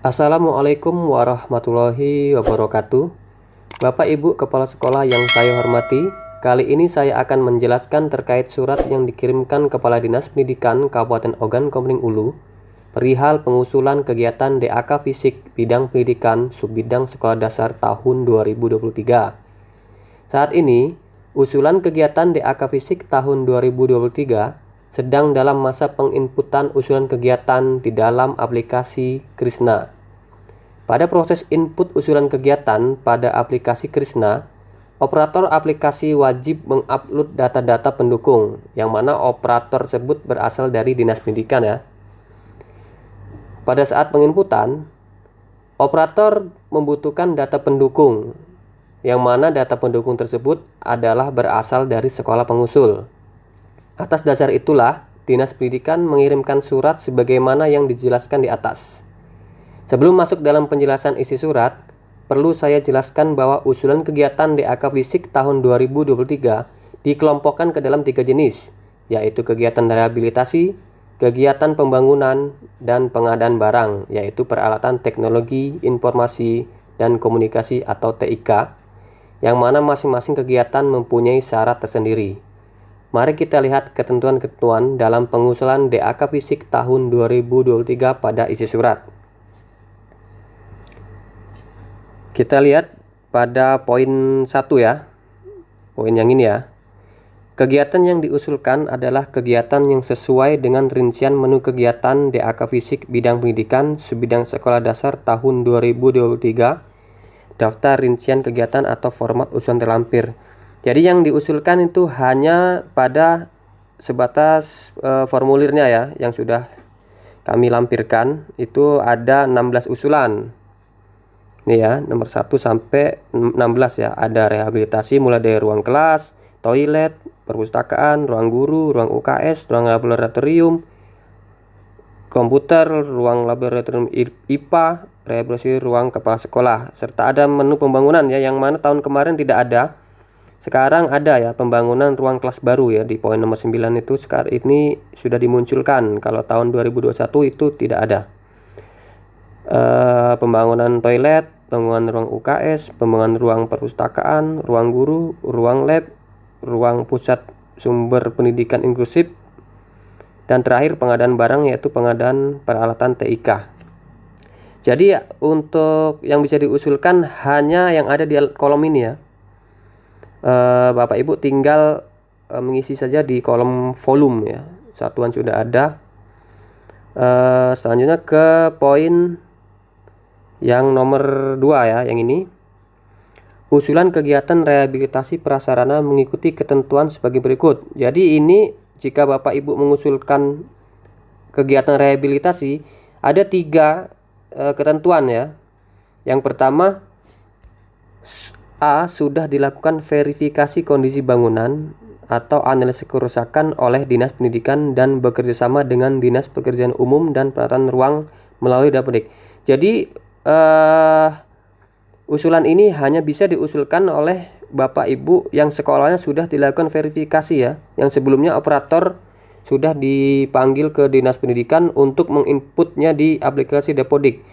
Assalamualaikum warahmatullahi wabarakatuh. Bapak Ibu Kepala Sekolah yang saya hormati, kali ini saya akan menjelaskan terkait surat yang dikirimkan Kepala Dinas Pendidikan Kabupaten Ogan Komering Ulu perihal pengusulan kegiatan DAK Fisik Bidang Pendidikan Subbidang Sekolah Dasar tahun 2023. Saat ini, usulan kegiatan DAK Fisik tahun 2023 sedang dalam masa penginputan usulan kegiatan di dalam aplikasi Krisna. Pada proses input usulan kegiatan pada aplikasi Krisna, operator aplikasi wajib mengupload data-data pendukung, yang mana operator tersebut berasal dari Dinas Pendidikan ya. Pada saat penginputan, operator membutuhkan data pendukung, yang mana data pendukung tersebut adalah berasal dari sekolah pengusul. Atas dasar itulah, Dinas Pendidikan mengirimkan surat sebagaimana yang dijelaskan di atas. Sebelum masuk dalam penjelasan isi surat, perlu saya jelaskan bahwa usulan kegiatan DAK Fisik tahun 2023 dikelompokkan ke dalam 3 jenis, yaitu kegiatan rehabilitasi, kegiatan pembangunan, dan pengadaan barang, yaitu peralatan teknologi, informasi, dan komunikasi atau TIK, yang mana masing-masing kegiatan mempunyai syarat tersendiri. Mari kita lihat ketentuan-ketentuan dalam pengusulan DAK Fisik tahun 2023 pada isi surat. Kita lihat pada poin 1 ya. Poin yang ini ya. Kegiatan yang diusulkan adalah kegiatan yang sesuai dengan rincian menu kegiatan DAK Fisik Bidang Pendidikan Subbidang Sekolah Dasar tahun 2023, daftar rincian kegiatan atau format usulan terlampir. Jadi yang diusulkan itu hanya pada sebatas formulirnya ya, yang sudah kami lampirkan itu ada 16 usulan. Nih ya, nomor 1 sampai 16 ya. Ada rehabilitasi mulai dari ruang kelas, toilet, perpustakaan, ruang guru, ruang UKS, ruang laboratorium, komputer, ruang laboratorium IPA, rehabilitasi ruang kepala sekolah, serta ada menu pembangunan ya, yang mana tahun kemarin tidak ada. Sekarang ada ya, pembangunan ruang kelas baru ya, di poin nomor 9 itu sekarang ini sudah dimunculkan. Kalau tahun 2021 itu tidak ada. Pembangunan toilet, pembangunan ruang UKS, pembangunan ruang perpustakaan, ruang guru, ruang lab, ruang pusat sumber pendidikan inklusif, dan terakhir pengadaan barang yaitu pengadaan peralatan TIK. Jadi untuk yang bisa diusulkan hanya yang ada di kolom ini ya. Bapak Ibu tinggal mengisi saja di kolom volume ya. Satuan sudah ada. Selanjutnya ke poin yang nomor 2 ya, yang ini. Usulan kegiatan rehabilitasi prasarana mengikuti ketentuan sebagai berikut. Jadi ini jika Bapak Ibu mengusulkan kegiatan rehabilitasi ada 3 ketentuan ya. Yang pertama, A. Sudah dilakukan verifikasi kondisi bangunan atau analisis kerusakan oleh Dinas Pendidikan dan bekerjasama dengan Dinas Pekerjaan Umum dan Penataan Ruang melalui Dapodik. Jadi usulan ini hanya bisa diusulkan oleh Bapak Ibu yang sekolahnya sudah dilakukan verifikasi ya, yang sebelumnya operator sudah dipanggil ke Dinas Pendidikan untuk menginputnya di aplikasi Dapodik.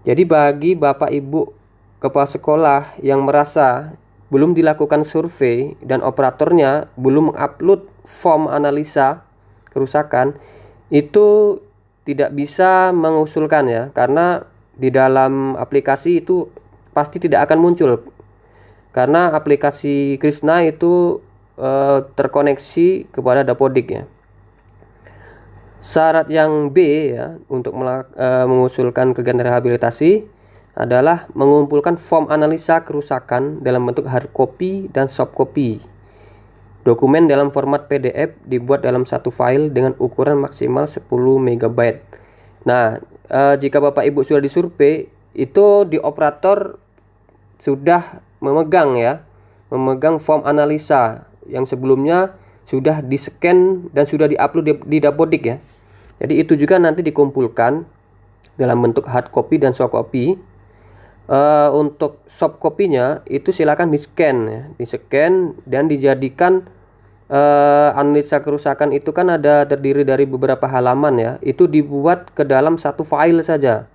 Jadi bagi Bapak Ibu kepala sekolah yang merasa belum dilakukan survei dan operatornya belum mengupload form analisa kerusakan, itu tidak bisa mengusulkan ya, karena di dalam aplikasi itu pasti tidak akan muncul, karena aplikasi Krisna itu terkoneksi kepada Dapodik ya. Syarat yang B ya untuk mengusulkan kegiatan rehabilitasi adalah mengumpulkan form analisa kerusakan dalam bentuk hard copy dan soft copy. Dokumen dalam format PDF dibuat dalam satu file dengan ukuran maksimal 10 MB. Nah, jika Bapak Ibu sudah disurvei, itu di operator sudah memegang form analisa yang sebelumnya sudah di-scan dan sudah di-upload di Dapodik ya. Jadi itu juga nanti dikumpulkan dalam bentuk hard copy dan soft copy. Untuk soft copy-nya itu silakan di-scan dan dijadikan analisa kerusakan itu kan terdiri dari beberapa halaman ya, itu dibuat ke dalam satu file saja.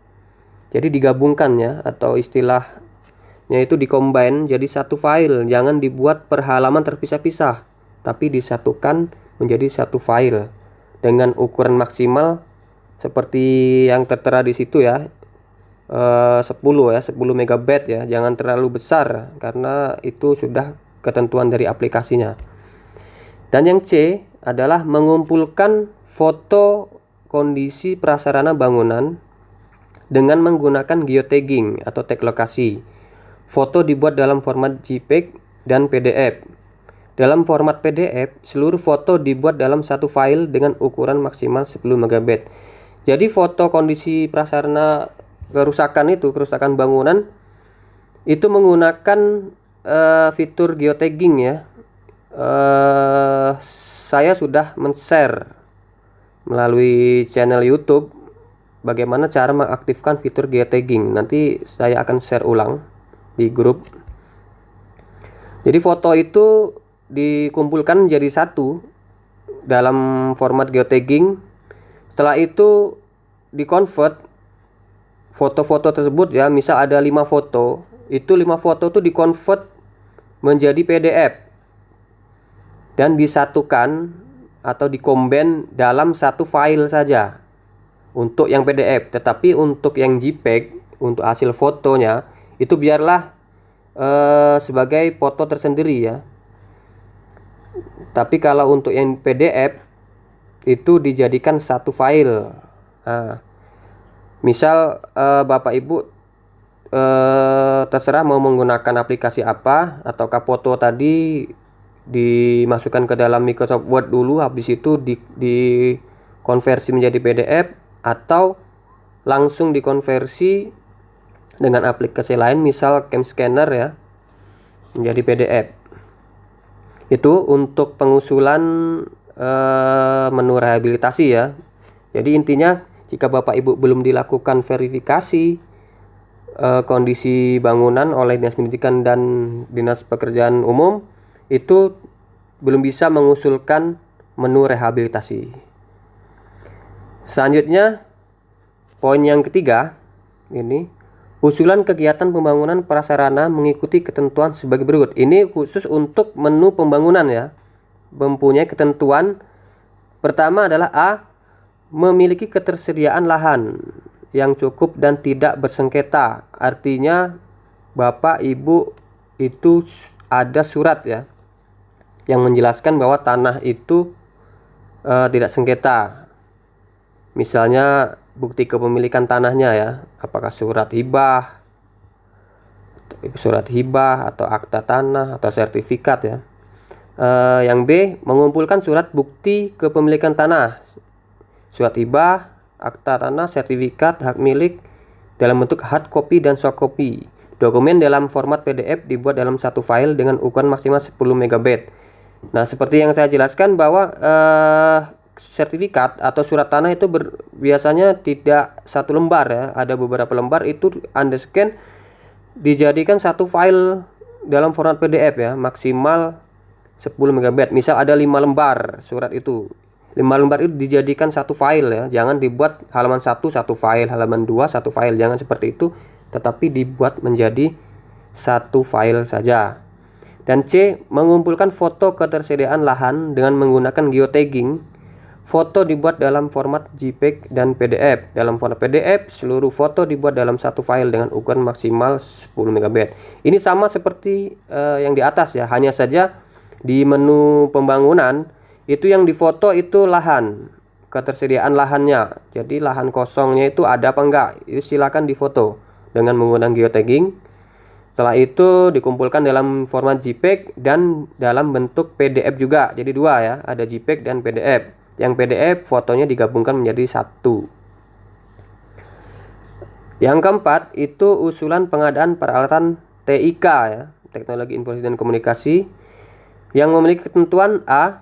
Jadi digabungkan ya, atau istilahnya itu dikombine jadi satu file. Jangan dibuat per halaman terpisah-pisah, tapi disatukan menjadi satu file dengan ukuran maksimal seperti yang tertera di situ ya. 10 MB ya. Jangan terlalu besar karena itu sudah ketentuan dari aplikasinya. Dan yang C adalah mengumpulkan foto kondisi prasarana bangunan dengan menggunakan geotagging atau tag lokasi. Foto dibuat dalam format JPEG dan PDF. Dalam format PDF, seluruh foto dibuat dalam satu file dengan ukuran maksimal 10 MB. Jadi foto kondisi prasarana kerusakan bangunan itu menggunakan fitur geotagging ya. Saya sudah men-share melalui channel YouTube bagaimana cara mengaktifkan fitur geotagging. Nanti saya akan share ulang di grup. Jadi foto itu dikumpulkan menjadi satu dalam format geotagging. Setelah itu di-convert foto-foto tersebut ya, misal ada 5 foto, itu 5 foto itu di-convert menjadi PDF dan disatukan atau dikombin dalam satu file saja untuk yang PDF. Tetapi untuk yang JPEG, untuk hasil fotonya itu biarlah sebagai foto tersendiri ya. Tapi kalau untuk yang PDF itu dijadikan satu file. Nah, misal Bapak Ibu terserah mau menggunakan aplikasi apa, ataukah foto tadi dimasukkan ke dalam Microsoft Word dulu, habis itu dikonversi menjadi PDF, atau langsung dikonversi dengan aplikasi lain misal Cam Scanner ya menjadi PDF. Itu untuk pengusulan menu rehabilitasi ya. Jadi intinya jika Bapak Ibu belum dilakukan verifikasi kondisi bangunan oleh Dinas Pendidikan dan Dinas Pekerjaan Umum, itu belum bisa mengusulkan menu rehabilitasi. Selanjutnya poin yang ketiga ini, usulan kegiatan pembangunan prasarana mengikuti ketentuan sebagai berikut. Ini khusus untuk menu pembangunan ya. Mempunyai ketentuan. Pertama adalah A, memiliki ketersediaan lahan yang cukup dan tidak bersengketa. Artinya Bapak Ibu itu ada surat ya yang menjelaskan bahwa tanah itu tidak sengketa. Misalnya bukti kepemilikan tanahnya ya, apakah surat hibah atau akta tanah atau sertifikat ya. Yang B, mengumpulkan surat bukti kepemilikan tanah, surat hibah, akta tanah, sertifikat hak milik dalam bentuk hard copy dan soft copy. Dokumen dalam format PDF dibuat dalam satu file dengan ukuran maksimal 10 MB. Nah, seperti yang saya jelaskan bahwa sertifikat atau surat tanah itu biasanya tidak satu lembar ya, ada beberapa lembar, itu Anda scan dijadikan satu file dalam format PDF ya, maksimal 10 MB. Misal ada 5 lembar surat itu, 5 lembar itu dijadikan satu file ya. Jangan dibuat halaman 1 satu file, halaman 2 satu file, jangan seperti itu, tetapi dibuat menjadi satu file saja. Dan C, mengumpulkan foto ketersediaan lahan dengan menggunakan geotagging. Foto dibuat dalam format JPEG dan PDF. Dalam format PDF, seluruh foto dibuat dalam satu file dengan ukuran maksimal 10 MB. Ini sama seperti yang di atas ya, hanya saja di menu pembangunan itu yang difoto itu lahan, ketersediaan lahannya. Jadi lahan kosongnya itu ada apa enggak, itu silakan difoto dengan menggunakan geotagging. Setelah itu dikumpulkan dalam format JPEG dan dalam bentuk PDF juga. Jadi dua ya, ada JPEG dan PDF. Yang PDF fotonya digabungkan menjadi satu. Yang keempat itu usulan pengadaan peralatan TIK ya, Teknologi Informasi dan Komunikasi, yang memiliki ketentuan A,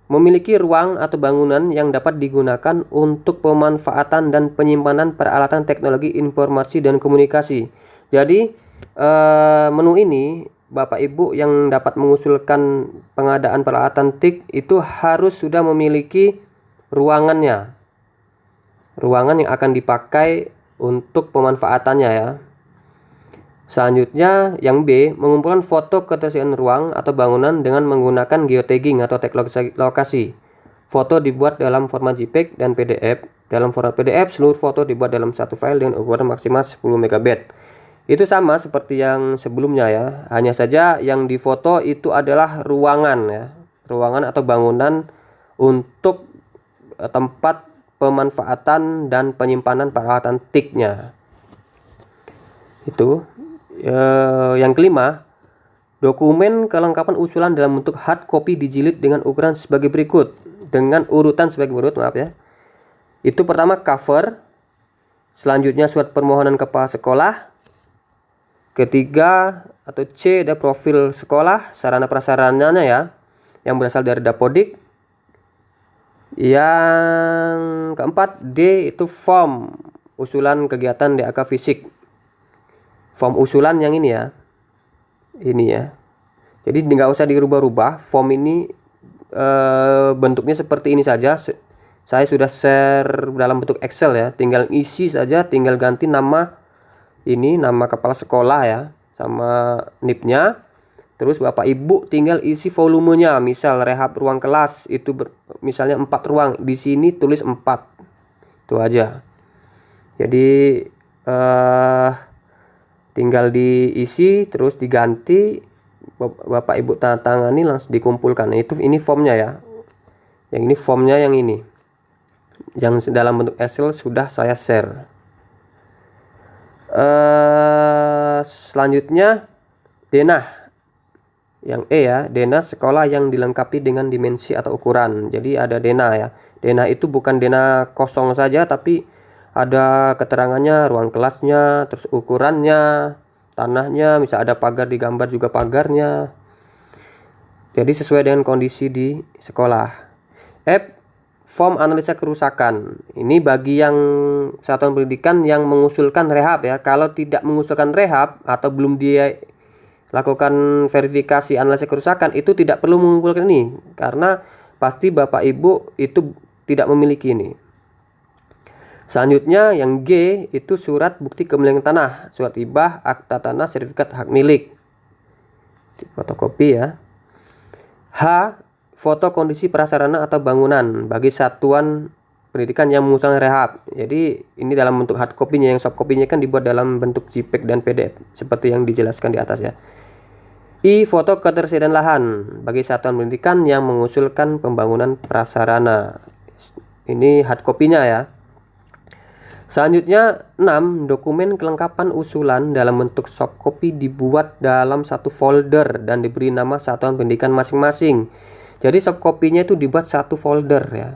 memiliki ruang atau bangunan yang dapat digunakan untuk pemanfaatan dan penyimpanan peralatan teknologi informasi dan komunikasi. Jadi menu ini Bapak Ibu yang dapat mengusulkan pengadaan peralatan TIK itu harus sudah memiliki ruangannya, ruangan yang akan dipakai untuk pemanfaatannya ya. Selanjutnya yang B, mengumpulkan foto ketersediaan ruang atau bangunan dengan menggunakan geotagging atau tag lokasi. Foto dibuat dalam format JPEG dan PDF. Dalam format PDF, seluruh foto dibuat dalam satu file dengan ukuran maksimal 10 MB. Itu sama seperti yang sebelumnya ya. Hanya saja yang difoto itu adalah ruangan ya. Ruangan atau bangunan untuk tempat pemanfaatan dan penyimpanan peralatan TIC-nya. Itu. Yang kelima, dokumen kelengkapan usulan dalam bentuk hard copy dijilid dengan ukuran sebagai berikut, dengan urutan sebagai berikut, maaf ya. Itu pertama cover, selanjutnya surat permohonan kepala sekolah, ketiga atau C ada profil sekolah, sarana prasarananya ya, yang berasal dari Dapodik. Yang keempat D itu form usulan kegiatan DAK fisik. Form usulan yang ini ya, jadi nggak usah dirubah-rubah. Form ini bentuknya seperti ini saja. Saya sudah share dalam bentuk Excel ya, tinggal isi saja, tinggal ganti nama ini, nama kepala sekolah ya, sama NIP-nya. Terus Bapak Ibu tinggal isi volumenya, misal rehab ruang kelas itu misalnya 4 ruang, di sini tulis 4, itu aja. Jadi tinggal diisi terus diganti, Bapak Ibu tanda tangani, langsung dikumpulkan. Nah, ini formnya ya. Yang ini formnya yang ini. Yang dalam bentuk Excel sudah saya share. Selanjutnya denah. Yang E ya, denah sekolah yang dilengkapi dengan dimensi atau ukuran. Jadi ada denah ya. Denah itu bukan denah kosong saja, tapi ada keterangannya, ruang kelasnya, terus ukurannya, tanahnya, misal ada pagar digambar juga pagarnya. Jadi sesuai dengan kondisi di sekolah. F, form analisa kerusakan. Ini bagi yang satuan pendidikan yang mengusulkan rehab ya. Kalau tidak mengusulkan rehab atau belum dia lakukan verifikasi analisa kerusakan, itu tidak perlu mengumpulkan ini, karena pasti Bapak Ibu itu tidak memiliki ini. Selanjutnya yang G itu surat bukti kepemilikan tanah, surat hibah, akta tanah, sertifikat hak milik, fotokopi ya. H, foto kondisi prasarana atau bangunan bagi satuan pendidikan yang mengusulkan rehab. Jadi ini dalam bentuk hard copy-nya, yang soft copy-nya kan dibuat dalam bentuk JPEG dan PDF seperti yang dijelaskan di atas ya. I, foto ketersediaan lahan bagi satuan pendidikan yang mengusulkan pembangunan prasarana. Ini hard copy-nya ya. Selanjutnya 6, dokumen kelengkapan usulan dalam bentuk soft copy dibuat dalam satu folder dan diberi nama satuan pendidikan masing-masing. Jadi soft copy-nya itu dibuat satu folder ya.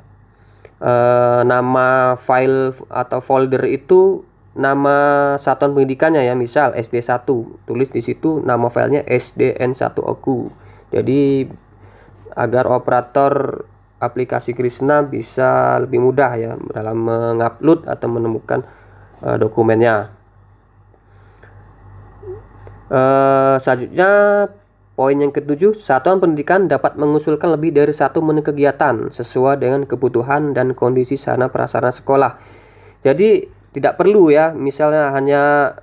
Nama file atau folder itu nama satuan pendidikannya ya, misal SD1, tulis di situ nama filenya SDN1OKU. Jadi agar operator aplikasi Krisna bisa lebih mudah ya dalam mengupload atau menemukan dokumennya. Selanjutnya poin yang ketujuh, satuan pendidikan dapat mengusulkan lebih dari satu menu kegiatan sesuai dengan kebutuhan dan kondisi sarana prasarana sekolah. Jadi tidak perlu ya, misalnya hanya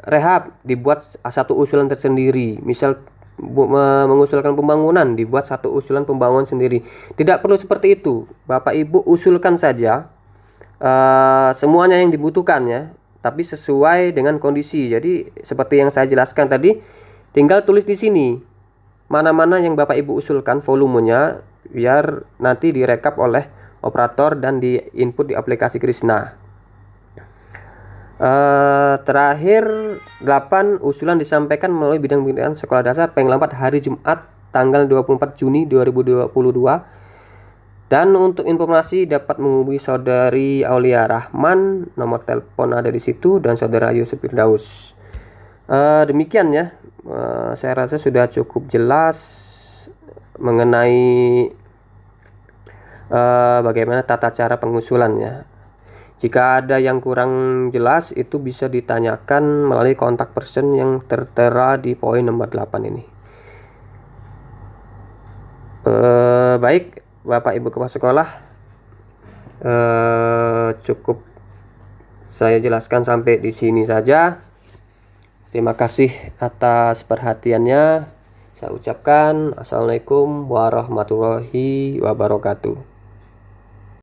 rehab dibuat satu usulan tersendiri, misal mengusulkan pembangunan dibuat satu usulan pembangunan sendiri. Tidak perlu seperti itu. Bapak Ibu usulkan saja semuanya yang dibutuhkan ya, tapi sesuai dengan kondisi. Jadi seperti yang saya jelaskan tadi, tinggal tulis di sini mana-mana yang Bapak Ibu usulkan volumenya, biar nanti direkap oleh operator dan diinput di aplikasi Krisna. Terakhir 8, usulan disampaikan melalui bidang pendidikan sekolah dasar paling lambat hari Jumat tanggal 24 Juni 2022. Dan untuk informasi dapat menghubungi saudari Aulia Rahman, nomor telepon ada di situ, dan saudara Yusuf Firdaus. Demikian ya, saya rasa sudah cukup jelas mengenai bagaimana tata cara pengusulannya. Jika ada yang kurang jelas, itu bisa ditanyakan melalui kontak person yang tertera di poin nomor 8 ini. Baik, Bapak Ibu Kepala Sekolah, cukup saya jelaskan sampai di sini saja. Terima kasih atas perhatiannya. Saya ucapkan assalamualaikum warahmatullahi wabarakatuh.